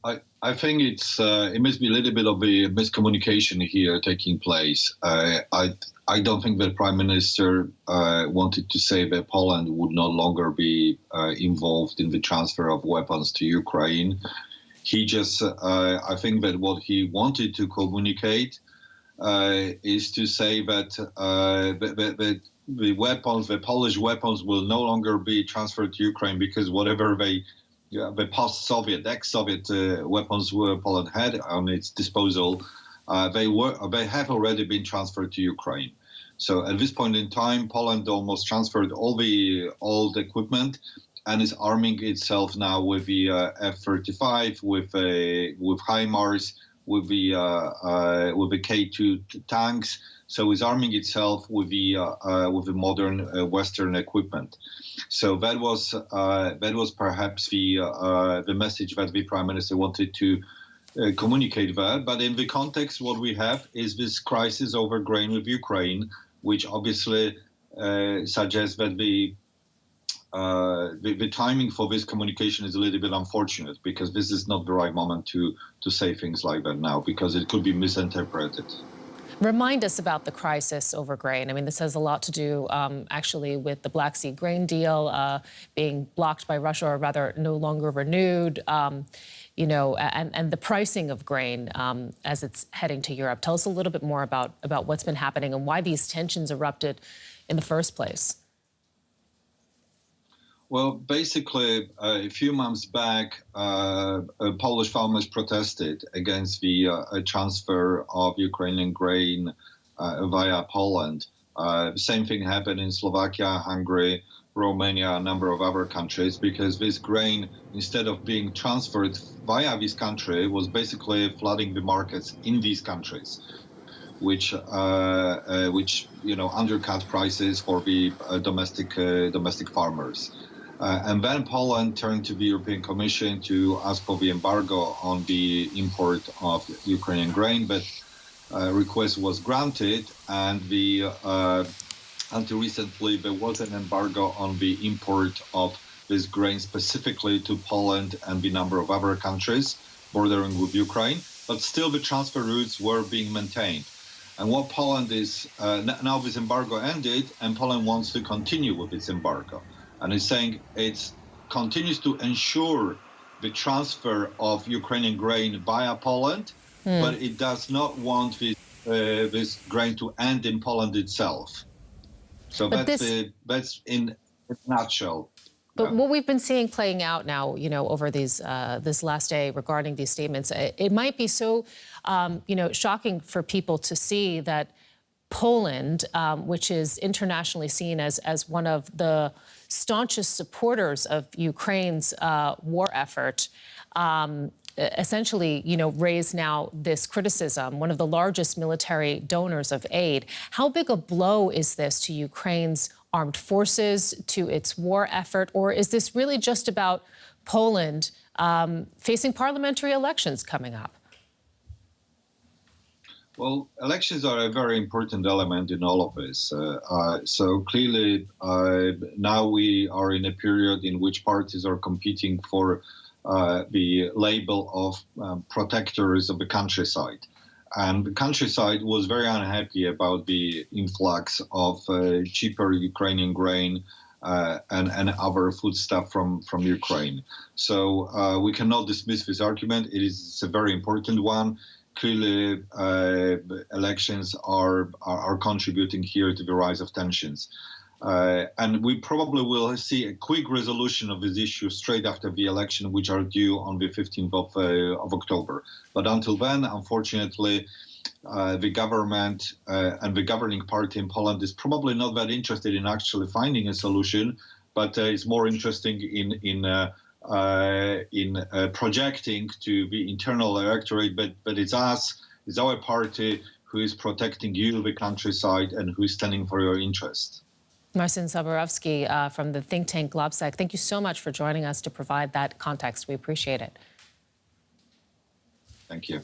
I think it must be a little bit of a miscommunication here taking place. I don't think the Prime Minister wanted to say that Poland would no longer be involved in the transfer of weapons to Ukraine. He just, I think that what he wanted to communicate is to say that the weapons, the Polish weapons, will no longer be transferred to Ukraine because whatever the post-Soviet, ex-Soviet weapons Poland had on its disposal, they have already been transferred to Ukraine. So at this point in time, Poland almost transferred all the old equipment and is arming itself now with the F-35, with HIMARS, with the K2 tanks. So it's arming itself with the modern Western equipment. So that was perhaps the message that the Prime Minister wanted to communicate there. But in the context, what we have is this crisis over grain with Ukraine, which obviously suggests that the timing for this communication is a little bit unfortunate, because this is not the right moment to say things like that now, because it could be misinterpreted. Remind us about the crisis over grain. I mean, this has a lot to do, actually, with the Black Sea grain deal being blocked by Russia, or rather no longer renewed, you know, and the pricing of grain as it's heading to Europe. Tell us a little bit more about what's been happening and why these tensions erupted in the first place. Well, basically, a few months back, Polish farmers protested against the transfer of Ukrainian grain via Poland. Same thing happened in Slovakia, Hungary, Romania, a number of other countries, because this grain, instead of being transferred via this country, was basically flooding the markets in these countries, which you know, undercut prices for the domestic farmers. And then Poland turned to the European Commission to ask for the embargo on the import of Ukrainian grain, but request was granted, and until recently there was an embargo on the import of this grain specifically to Poland and a number of other countries bordering with Ukraine, but still the transfer routes were being maintained. And what Poland is, now this embargo ended, and Poland wants to continue with its embargo. And it's saying it continues to ensure the transfer of Ukrainian grain via Poland, but it does not want this grain to end in Poland itself. So that's in a nutshell. But what we've been seeing playing out now, you know, over this last day regarding these statements, it might be so, you know, shocking for people to see that Poland, which is internationally seen as one of the staunchest supporters of Ukraine's war effort, essentially, you know, raised now this criticism, one of the largest military donors of aid. How big a blow is this to Ukraine's armed forces, to its war effort, or is this really just about Poland facing parliamentary elections coming up? Well, elections are a very important element in all of this. So clearly, now we are in a period in which parties are competing for the label of protectors of the countryside. And the countryside was very unhappy about the influx of cheaper Ukrainian grain and other foodstuff from Ukraine. So we cannot dismiss this argument. It is a very important one. Clearly, elections are contributing here to the rise of tensions. And we probably will see a quick resolution of this issue straight after the election, which are due on the 15th of October. But until then, unfortunately, the government and the governing party in Poland is probably not that interested in actually finding a solution, but it's more interesting in projecting to the internal electorate, but it's us, it's our party who is protecting you, the countryside, and who is standing for your interest. Marcin Zaborowski from the think tank GLOBSEC, thank you so much for joining us to provide that context. We appreciate it. Thank you.